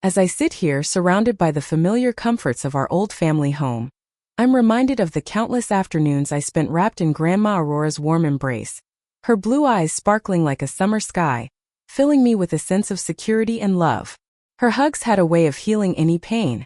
As I sit here surrounded by the familiar comforts of our old family home, I'm reminded of the countless afternoons I spent wrapped in Grandma Aurora's warm embrace, her blue eyes sparkling like a summer sky, filling me with a sense of security and love. Her hugs had a way of healing any pain,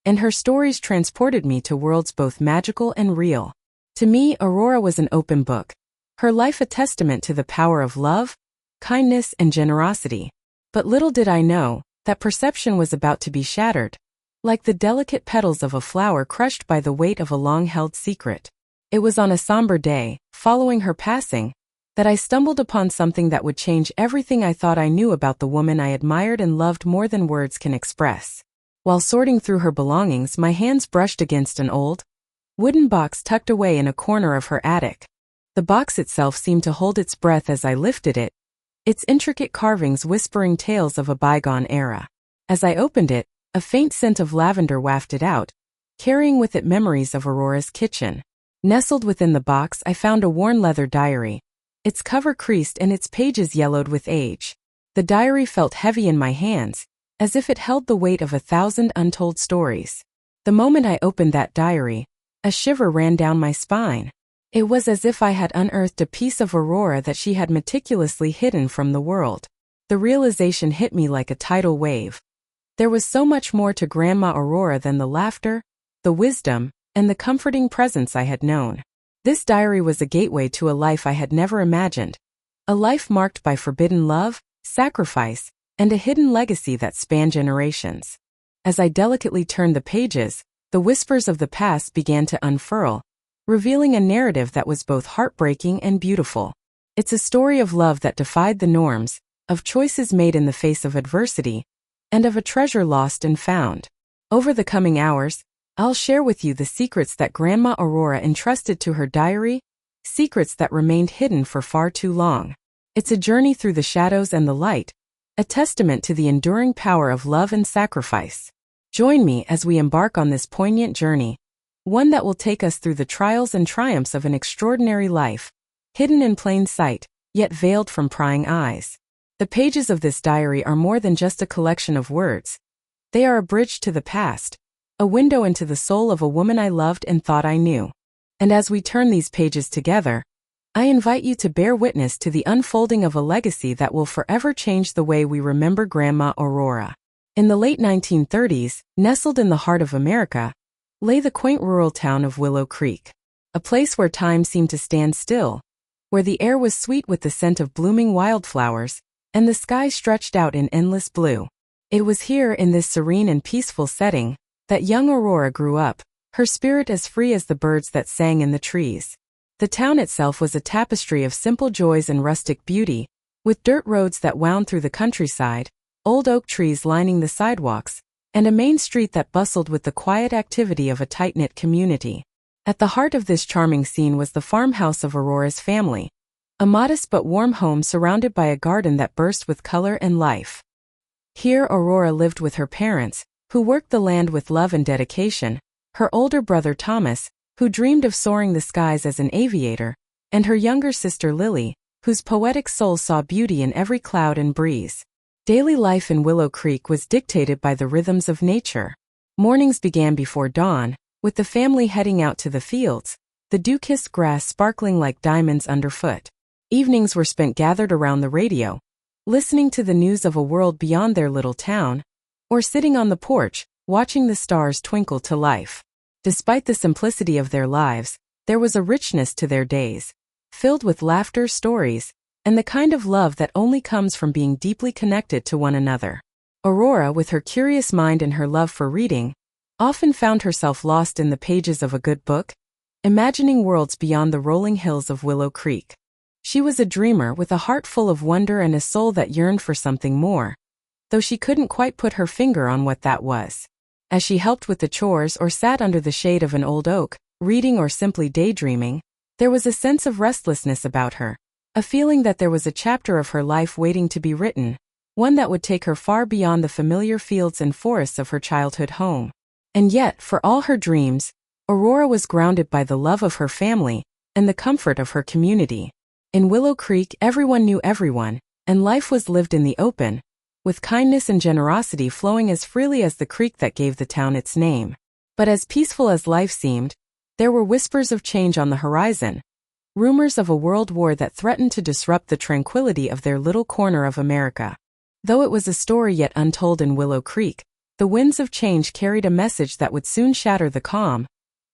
and her stories transported me to worlds both magical and real. To me, Aurora was an open book, her life a testament to the power of love, kindness, and generosity. But little did I know that perception was about to be shattered, like the delicate petals of a flower crushed by the weight of a long-held secret. It was on a somber day, following her passing, that I stumbled upon something that would change everything I thought I knew about the woman I admired and loved more than words can express. While sorting through her belongings, my hands brushed against an old, wooden box tucked away in a corner of her attic. The box itself seemed to hold its breath as I lifted it, its intricate carvings whispering tales of a bygone era. As I opened it, a faint scent of lavender wafted out, carrying with it memories of Aurora's kitchen. Nestled within the box, I found a worn leather diary, its cover creased and its pages yellowed with age. The diary felt heavy in my hands, as if it held the weight of 1,000 untold stories. The moment I opened that diary, a shiver ran down my spine. It was as if I had unearthed a piece of Aurora that she had meticulously hidden from the world. The realization hit me like a tidal wave. There was so much more to Grandma Aurora than the laughter, the wisdom, and the comforting presence I had known. This diary was a gateway to a life I had never imagined, a life marked by forbidden love, sacrifice, and a hidden legacy that spanned generations. As I delicately turned the pages, the whispers of the past began to unfurl, revealing a narrative that was both heartbreaking and beautiful. It's a story of love that defied the norms, of choices made in the face of adversity, and of a treasure lost and found. Over the coming hours, I'll share with you the secrets that Grandma Aurora entrusted to her diary, secrets that remained hidden for far too long. It's a journey through the shadows and the light, a testament to the enduring power of love and sacrifice. Join me as we embark on this poignant journey, one that will take us through the trials and triumphs of an extraordinary life, hidden in plain sight, yet veiled from prying eyes. The pages of this diary are more than just a collection of words. They are a bridge to the past, a window into the soul of a woman I loved and thought I knew. And as we turn these pages together, I invite you to bear witness to the unfolding of a legacy that will forever change the way we remember Grandma Aurora. In the late 1930s, nestled in the heart of America, lay the quaint rural town of Willow Creek, a place where time seemed to stand still, where the air was sweet with the scent of blooming wildflowers, and the sky stretched out in endless blue. It was here, in this serene and peaceful setting, that young Aurora grew up, her spirit as free as the birds that sang in the trees. The town itself was a tapestry of simple joys and rustic beauty, with dirt roads that wound through the countryside, old oak trees lining the sidewalks, and a main street that bustled with the quiet activity of a tight-knit community. At the heart of this charming scene was the farmhouse of Aurora's family, a modest but warm home surrounded by a garden that burst with color and life. Here Aurora lived with her parents, who worked the land with love and dedication, her older brother Thomas, who dreamed of soaring the skies as an aviator, and her younger sister Lily, whose poetic soul saw beauty in every cloud and breeze. Daily life in Willow Creek was dictated by the rhythms of nature. Mornings began before dawn, with the family heading out to the fields, the dew-kissed grass sparkling like diamonds underfoot. Evenings were spent gathered around the radio, listening to the news of a world beyond their little town, or sitting on the porch, watching the stars twinkle to life. Despite the simplicity of their lives, there was a richness to their days, filled with laughter, stories, and the kind of love that only comes from being deeply connected to one another. Aurora, with her curious mind and her love for reading, often found herself lost in the pages of a good book, imagining worlds beyond the rolling hills of Willow Creek. She was a dreamer with a heart full of wonder and a soul that yearned for something more, though she couldn't quite put her finger on what that was. As she helped with the chores or sat under the shade of an old oak, reading or simply daydreaming, there was a sense of restlessness about her, a feeling that there was a chapter of her life waiting to be written, one that would take her far beyond the familiar fields and forests of her childhood home. And yet, for all her dreams, Aurora was grounded by the love of her family and the comfort of her community. In Willow Creek, everyone knew everyone, and life was lived in the open, with kindness and generosity flowing as freely as the creek that gave the town its name. But as peaceful as life seemed, there were whispers of change on the horizon, rumors of a world war that threatened to disrupt the tranquility of their little corner of America. Though it was a story yet untold in Willow Creek, the winds of change carried a message that would soon shatter the calm,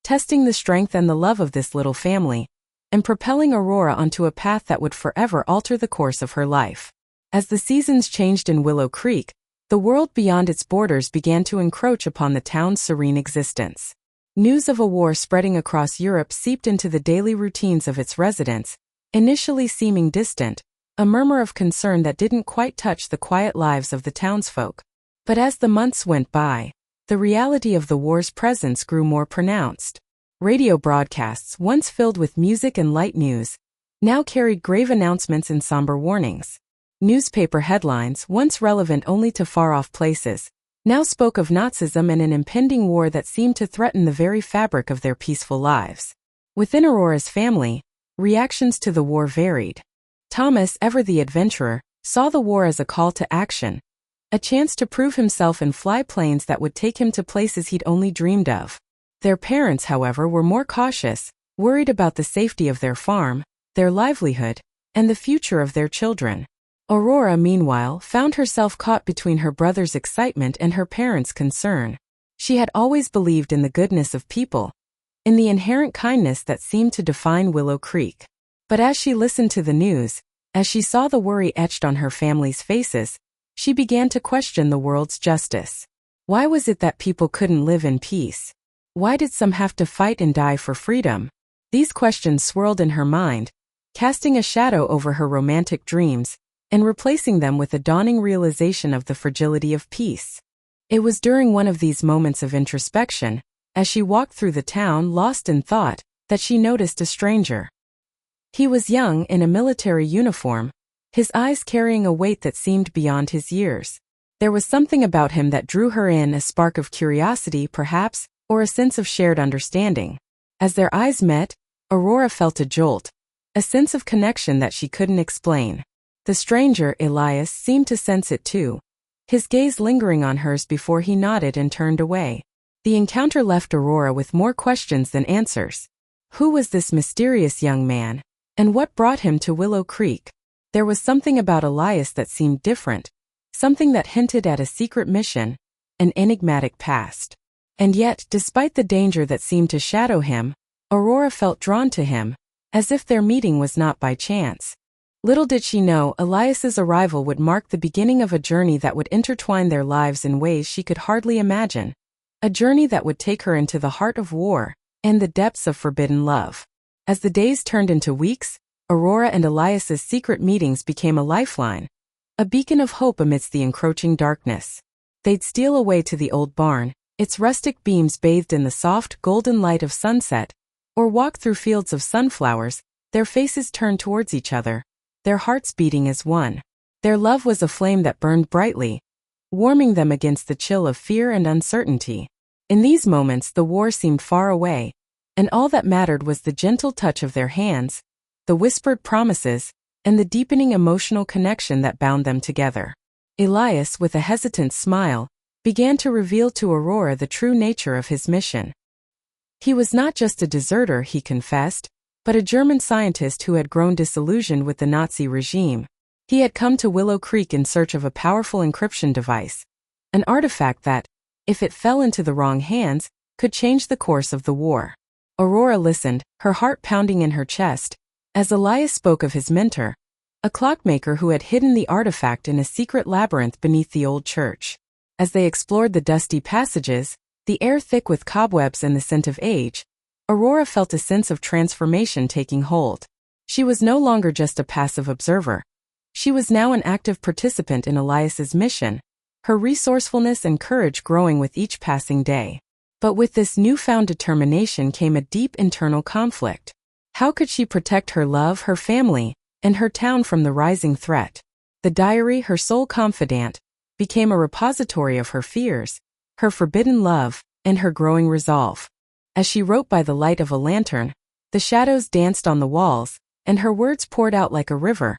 testing the strength and the love of this little family, and propelling Aurora onto a path that would forever alter the course of her life. As the seasons changed in Willow Creek, the world beyond its borders began to encroach upon the town's serene existence. News of a war spreading across Europe seeped into the daily routines of its residents, initially seeming distant, a murmur of concern that didn't quite touch the quiet lives of the townsfolk. But as the months went by, the reality of the war's presence grew more pronounced. Radio broadcasts, once filled with music and light news, now carried grave announcements and somber warnings. Newspaper headlines, once relevant only to far-off places, now spoke of Nazism and an impending war that seemed to threaten the very fabric of their peaceful lives. Within Aurora's family, reactions to the war varied. Thomas, ever the adventurer, saw the war as a call to action, a chance to prove himself and fly planes that would take him to places he'd only dreamed of. Their parents, however, were more cautious, worried about the safety of their farm, their livelihood, and the future of their children. Aurora, meanwhile, found herself caught between her brother's excitement and her parents' concern. She had always believed in the goodness of people, in the inherent kindness that seemed to define Willow Creek. But as she listened to the news, as she saw the worry etched on her family's faces, she began to question the world's justice. Why was it that people couldn't live in peace? Why did some have to fight and die for freedom? These questions swirled in her mind, casting a shadow over her romantic dreams, and replacing them with a dawning realization of the fragility of peace. It was during one of these moments of introspection, as she walked through the town lost in thought, that she noticed a stranger. He was young, in a military uniform, his eyes carrying a weight that seemed beyond his years. There was something about him that drew her in, a spark of curiosity, perhaps, or a sense of shared understanding. As their eyes met, Aurora felt a jolt, a sense of connection that she couldn't explain. The stranger, Elias, seemed to sense it too, his gaze lingering on hers before he nodded and turned away. The encounter left Aurora with more questions than answers. Who was this mysterious young man, and what brought him to Willow Creek? There was something about Elias that seemed different, something that hinted at a secret mission, an enigmatic past. And yet, despite the danger that seemed to shadow him, Aurora felt drawn to him, as if their meeting was not by chance. Little did she know, Elias's arrival would mark the beginning of a journey that would intertwine their lives in ways she could hardly imagine. A journey that would take her into the heart of war, and the depths of forbidden love. As the days turned into weeks, Aurora and Elias's secret meetings became a lifeline, a beacon of hope amidst the encroaching darkness. They'd steal away to the old barn, its rustic beams bathed in the soft, golden light of sunset, or walk through fields of sunflowers, their faces turned towards each other, their hearts beating as one. Their love was a flame that burned brightly, warming them against the chill of fear and uncertainty. In these moments the war seemed far away, and all that mattered was the gentle touch of their hands, the whispered promises, and the deepening emotional connection that bound them together. Elias, with a hesitant smile, began to reveal to Aurora the true nature of his mission. He was not just a deserter, he confessed, but a German scientist who had grown disillusioned with the Nazi regime. He had come to Willow Creek in search of a powerful encryption device, an artifact that, if it fell into the wrong hands, could change the course of the war. Aurora listened, her heart pounding in her chest, as Elias spoke of his mentor, a clockmaker who had hidden the artifact in a secret labyrinth beneath the old church. As they explored the dusty passages, the air thick with cobwebs and the scent of age, Aurora felt a sense of transformation taking hold. She was no longer just a passive observer. She was now an active participant in Elias's mission, her resourcefulness and courage growing with each passing day. But with this newfound determination came a deep internal conflict. How could she protect her love, her family, and her town from the rising threat? The diary, her sole confidant, became a repository of her fears, her forbidden love, and her growing resolve. As she wrote by the light of a lantern, the shadows danced on the walls, and her words poured out like a river,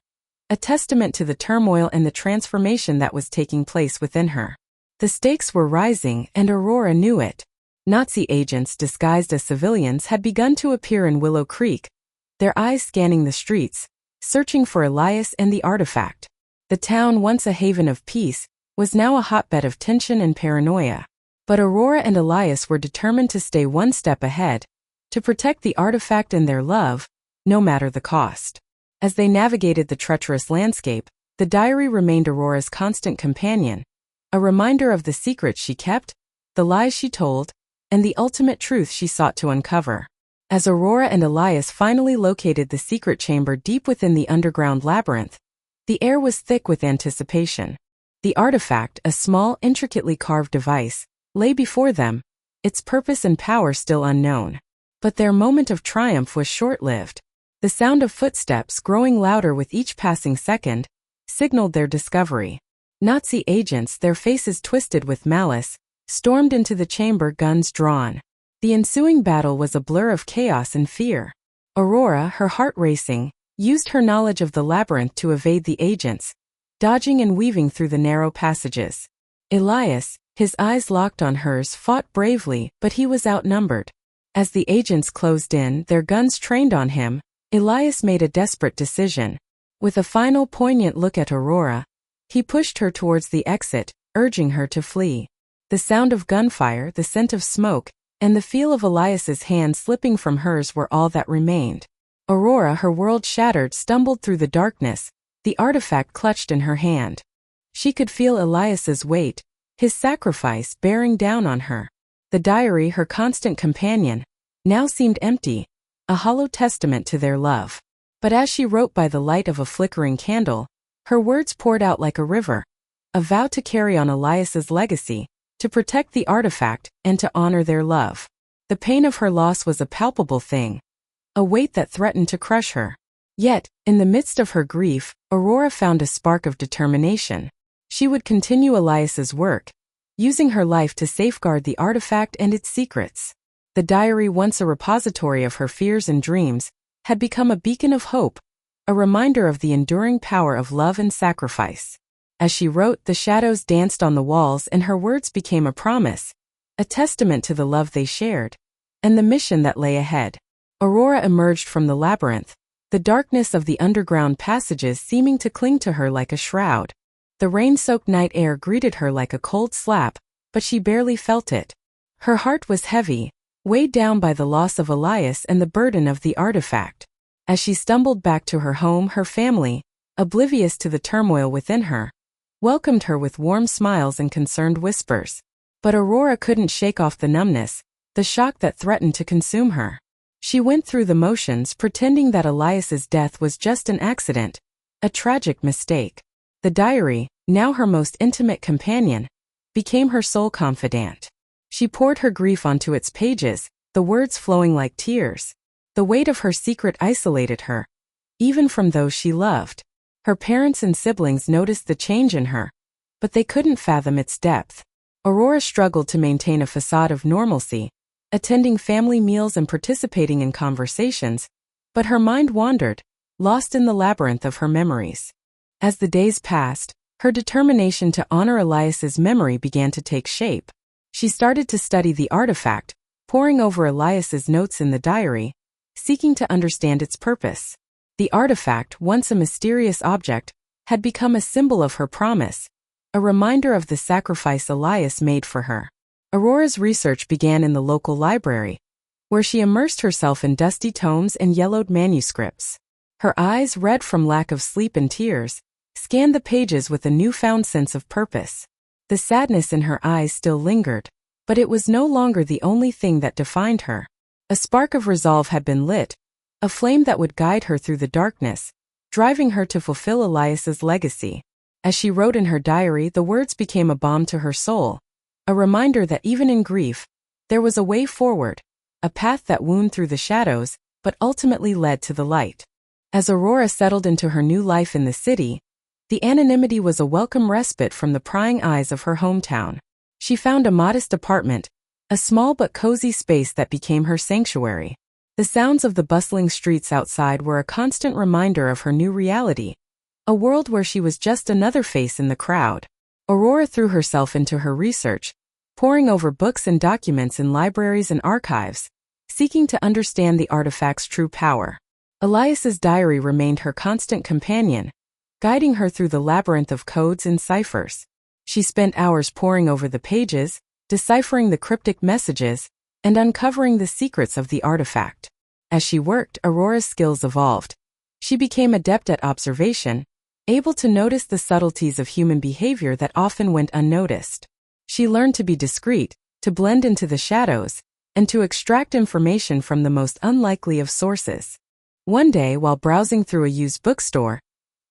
a testament to the turmoil and the transformation that was taking place within her. The stakes were rising, and Aurora knew it. Nazi agents disguised as civilians had begun to appear in Willow Creek, their eyes scanning the streets, searching for Elias and the artifact. The town, once a haven of peace, was now a hotbed of tension and paranoia. But Aurora and Elias were determined to stay one step ahead, to protect the artifact and their love, no matter the cost. As they navigated the treacherous landscape, the diary remained Aurora's constant companion, a reminder of the secrets she kept, the lies she told, and the ultimate truth she sought to uncover. As Aurora and Elias finally located the secret chamber deep within the underground labyrinth, the air was thick with anticipation. The artifact, a small, intricately carved device, lay before them, its purpose and power still unknown. But their moment of triumph was short-lived. The sound of footsteps, growing louder with each passing second, signaled their discovery. Nazi agents, their faces twisted with malice, stormed into the chamber, guns drawn. The ensuing battle was a blur of chaos and fear. Aurora, her heart racing, used her knowledge of the labyrinth to evade the agents, dodging and weaving through the narrow passages. Elias, his eyes locked on hers, fought bravely, but he was outnumbered. As the agents closed in, their guns trained on him, Elias made a desperate decision. With a final poignant look at Aurora, he pushed her towards the exit, urging her to flee. The sound of gunfire, the scent of smoke, and the feel of Elias's hand slipping from hers were all that remained. Aurora, her world shattered, stumbled through the darkness, the artifact clutched in her hand. She could feel Elias's weight, his sacrifice, bearing down on her. The diary, her constant companion, now seemed empty, a hollow testament to their love. But as she wrote by the light of a flickering candle, her words poured out like a river, a vow to carry on Elias's legacy, to protect the artifact, and to honor their love. The pain of her loss was a palpable thing, a weight that threatened to crush her. Yet, in the midst of her grief, Aurora found a spark of determination. She would continue Elias's work, using her life to safeguard the artifact and its secrets. The diary, once a repository of her fears and dreams, had become a beacon of hope, a reminder of the enduring power of love and sacrifice. As she wrote, the shadows danced on the walls and her words became a promise, a testament to the love they shared, and the mission that lay ahead. Aurora emerged from the labyrinth, the darkness of the underground passages seeming to cling to her like a shroud. The rain-soaked night air greeted her like a cold slap, but she barely felt it. Her heart was heavy, weighed down by the loss of Elias and the burden of the artifact. As she stumbled back to her home, her family, oblivious to the turmoil within her, welcomed her with warm smiles and concerned whispers. But Aurora couldn't shake off the numbness, the shock that threatened to consume her. She went through the motions, pretending that Elias's death was just an accident, a tragic mistake. The diary, now her most intimate companion, became her sole confidant. She poured her grief onto its pages, the words flowing like tears. The weight of her secret isolated her, even from those she loved. Her parents and siblings noticed the change in her, but they couldn't fathom its depth. Aurora struggled to maintain a facade of normalcy, attending family meals and participating in conversations, but her mind wandered, lost in the labyrinth of her memories. As the days passed, her determination to honor Elias's memory began to take shape. She started to study the artifact, poring over Elias's notes in the diary, seeking to understand its purpose. The artifact, once a mysterious object, had become a symbol of her promise, a reminder of the sacrifice Elias made for her. Aurora's research began in the local library, where she immersed herself in dusty tomes and yellowed manuscripts. Her eyes, red from lack of sleep and tears, scanned the pages with a newfound sense of purpose. The sadness in her eyes still lingered, but it was no longer the only thing that defined her. A spark of resolve had been lit, a flame that would guide her through the darkness, driving her to fulfill Elias's legacy. As she wrote in her diary, the words became a balm to her soul, a reminder that even in grief, there was a way forward, a path that wound through the shadows, but ultimately led to the light. As Aurora settled into her new life in the city, the anonymity was a welcome respite from the prying eyes of her hometown. She found a modest apartment, a small but cozy space that became her sanctuary. The sounds of the bustling streets outside were a constant reminder of her new reality, a world where she was just another face in the crowd. Aurora threw herself into her research, poring over books and documents in libraries and archives, seeking to understand the artifact's true power. Elias's diary remained her constant companion, guiding her through the labyrinth of codes and ciphers. She spent hours poring over the pages, deciphering the cryptic messages, and uncovering the secrets of the artifact. As she worked, Aurora's skills evolved. She became adept at observation, able to notice the subtleties of human behavior that often went unnoticed. She learned to be discreet, to blend into the shadows, and to extract information from the most unlikely of sources. One day, while browsing through a used bookstore,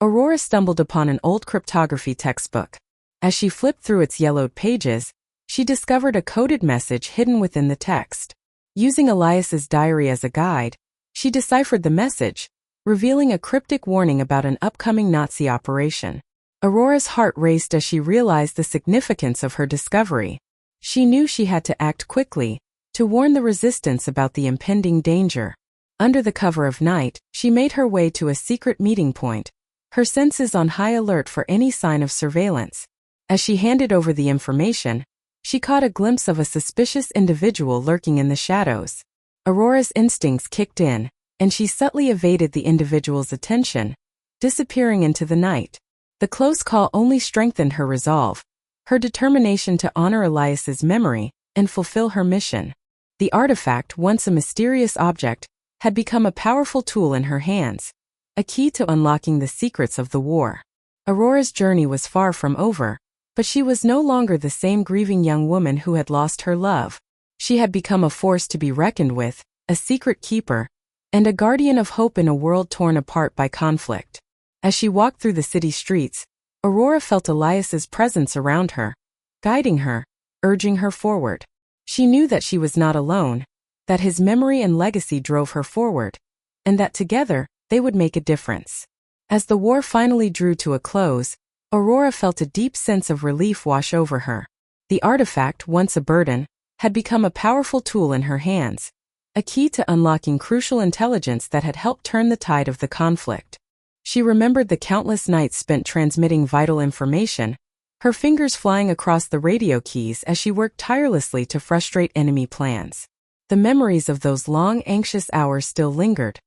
Aurora stumbled upon an old cryptography textbook. As she flipped through its yellowed pages, she discovered a coded message hidden within the text. Using Elias's diary as a guide, she deciphered the message, revealing a cryptic warning about an upcoming Nazi operation. Aurora's heart raced as she realized the significance of her discovery. She knew she had to act quickly, to warn the resistance about the impending danger. Under the cover of night, she made her way to a secret meeting point, her senses on high alert for any sign of surveillance. As she handed over the information, she caught a glimpse of a suspicious individual lurking in the shadows. Aurora's instincts kicked in, and she subtly evaded the individual's attention, disappearing into the night. The close call only strengthened her resolve, her determination to honor Elias's memory and fulfill her mission. The artifact, once a mysterious object, had become a powerful tool in her hands, a key to unlocking the secrets of the war. Aurora's journey was far from over, but she was no longer the same grieving young woman who had lost her love. She had become a force to be reckoned with, a secret keeper, and a guardian of hope in a world torn apart by conflict. As she walked through the city streets, Aurora felt Elias's presence around her, guiding her, urging her forward. She knew that she was not alone, that his memory and legacy drove her forward, and that together, they would make a difference. As the war finally drew to a close, Aurora felt a deep sense of relief wash over her. The artifact, once a burden, had become a powerful tool in her hands, a key to unlocking crucial intelligence that had helped turn the tide of the conflict. She remembered the countless nights spent transmitting vital information, her fingers flying across the radio keys as she worked tirelessly to frustrate enemy plans. The memories of those long, anxious hours still lingered,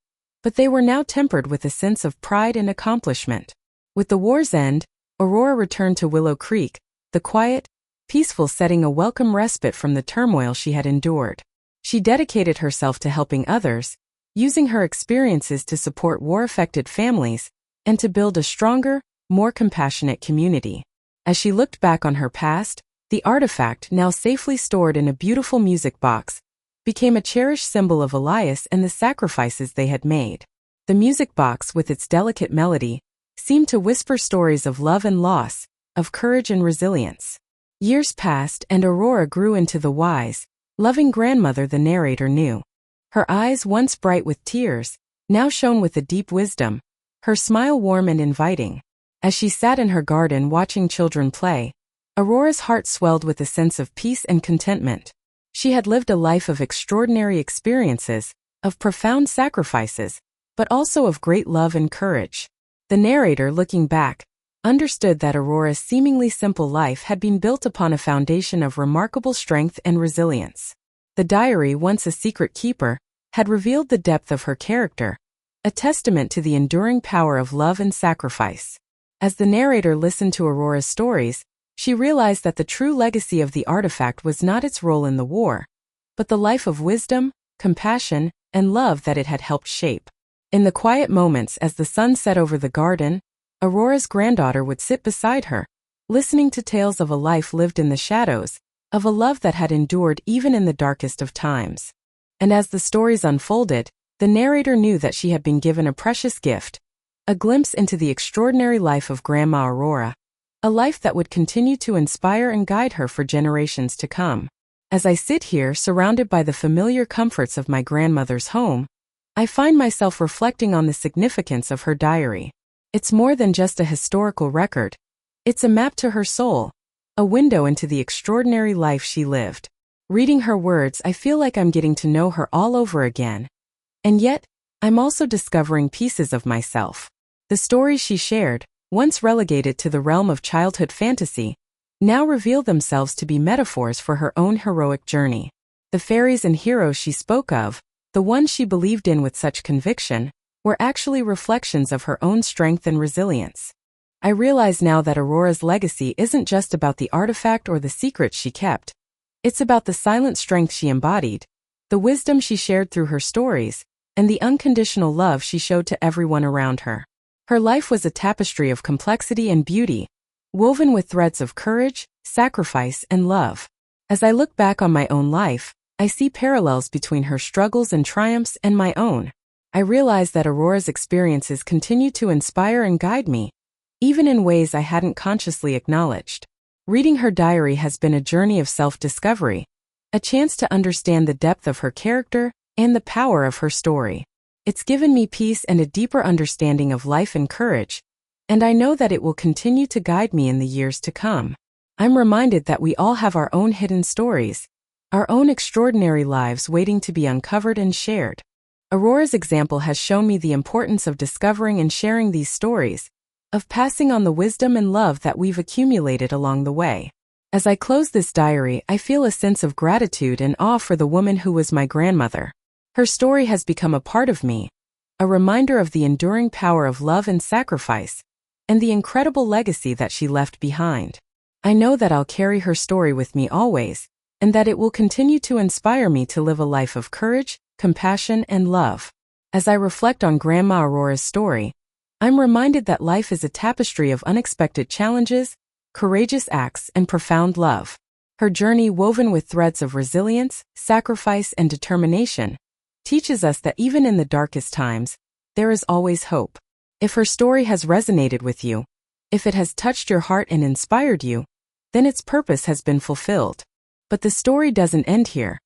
but they were now tempered with a sense of pride and accomplishment. With the war's end, Aurora returned to Willow Creek, the quiet, peaceful setting a welcome respite from the turmoil she had endured. She dedicated herself to helping others, using her experiences to support war-affected families and to build a stronger, more compassionate community. As she looked back on her past, the artifact, now safely stored in a beautiful music box, became a cherished symbol of Elias and the sacrifices they had made. The music box, with its delicate melody, seemed to whisper stories of love and loss, of courage and resilience. Years passed and Aurora grew into the wise, loving grandmother the narrator knew. Her eyes, once bright with tears, now shone with a deep wisdom, her smile warm and inviting. As she sat in her garden watching children play, Aurora's heart swelled with a sense of peace and contentment. She had lived a life of extraordinary experiences, of profound sacrifices, but also of great love and courage. The narrator, looking back, understood that Aurora's seemingly simple life had been built upon a foundation of remarkable strength and resilience. The diary, once a secret keeper, had revealed the depth of her character, a testament to the enduring power of love and sacrifice. As the narrator listened to Aurora's stories, she realized that the true legacy of the artifact was not its role in the war, but the life of wisdom, compassion, and love that it had helped shape. In the quiet moments as the sun set over the garden, Aurora's granddaughter would sit beside her, listening to tales of a life lived in the shadows, of a love that had endured even in the darkest of times. And as the stories unfolded, the narrator knew that she had been given a precious gift, a glimpse into the extraordinary life of Grandma Aurora, a life that would continue to inspire and guide her for generations to come. As I sit here surrounded by the familiar comforts of my grandmother's home, I find myself reflecting on the significance of her diary. It's more than just a historical record. It's a map to her soul, a window into the extraordinary life she lived. Reading her words, I feel like I'm getting to know her all over again. And yet, I'm also discovering pieces of myself. The stories she shared, once relegated to the realm of childhood fantasy, now reveal themselves to be metaphors for her own heroic journey. The fairies and heroes she spoke of, the ones she believed in with such conviction, were actually reflections of her own strength and resilience. I realize now that Aurora's legacy isn't just about the artifact or the secrets she kept. It's about the silent strength she embodied, the wisdom she shared through her stories, and the unconditional love she showed to everyone around her. Her life was a tapestry of complexity and beauty, woven with threads of courage, sacrifice, and love. As I look back on my own life, I see parallels between her struggles and triumphs and my own. I realize that Aurora's experiences continue to inspire and guide me, even in ways I hadn't consciously acknowledged. Reading her diary has been a journey of self-discovery, a chance to understand the depth of her character and the power of her story. It's given me peace and a deeper understanding of life and courage, and I know that it will continue to guide me in the years to come. I'm reminded that we all have our own hidden stories, our own extraordinary lives waiting to be uncovered and shared. Aurora's example has shown me the importance of discovering and sharing these stories, of passing on the wisdom and love that we've accumulated along the way. As I close this diary, I feel a sense of gratitude and awe for the woman who was my grandmother. Her story has become a part of me, a reminder of the enduring power of love and sacrifice, and the incredible legacy that she left behind. I know that I'll carry her story with me always, and that it will continue to inspire me to live a life of courage, compassion, and love. As I reflect on Grandma Aurora's story, I'm reminded that life is a tapestry of unexpected challenges, courageous acts, and profound love. Her journey, woven with threads of resilience, sacrifice, and determination, teaches us that even in the darkest times, there is always hope. If her story has resonated with you, if it has touched your heart and inspired you, then its purpose has been fulfilled. But the story doesn't end here.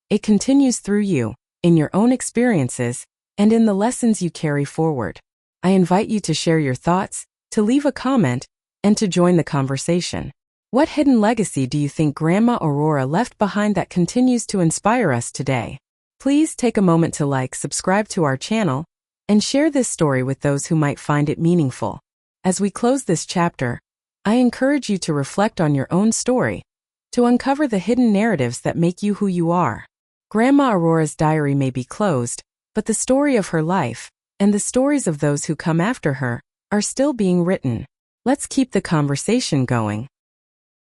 It continues through you, in your own experiences, and in the lessons you carry forward. I invite you to share your thoughts, to leave a comment, and to join the conversation. What hidden legacy do you think Grandma Aurora left behind that continues to inspire us today? Please take a moment to like, subscribe to our channel, and share this story with those who might find it meaningful. As we close this chapter, I encourage you to reflect on your own story, to uncover the hidden narratives that make you who you are. Grandma Aurora's diary may be closed, but the story of her life, and the stories of those who come after her, are still being written. Let's keep the conversation going.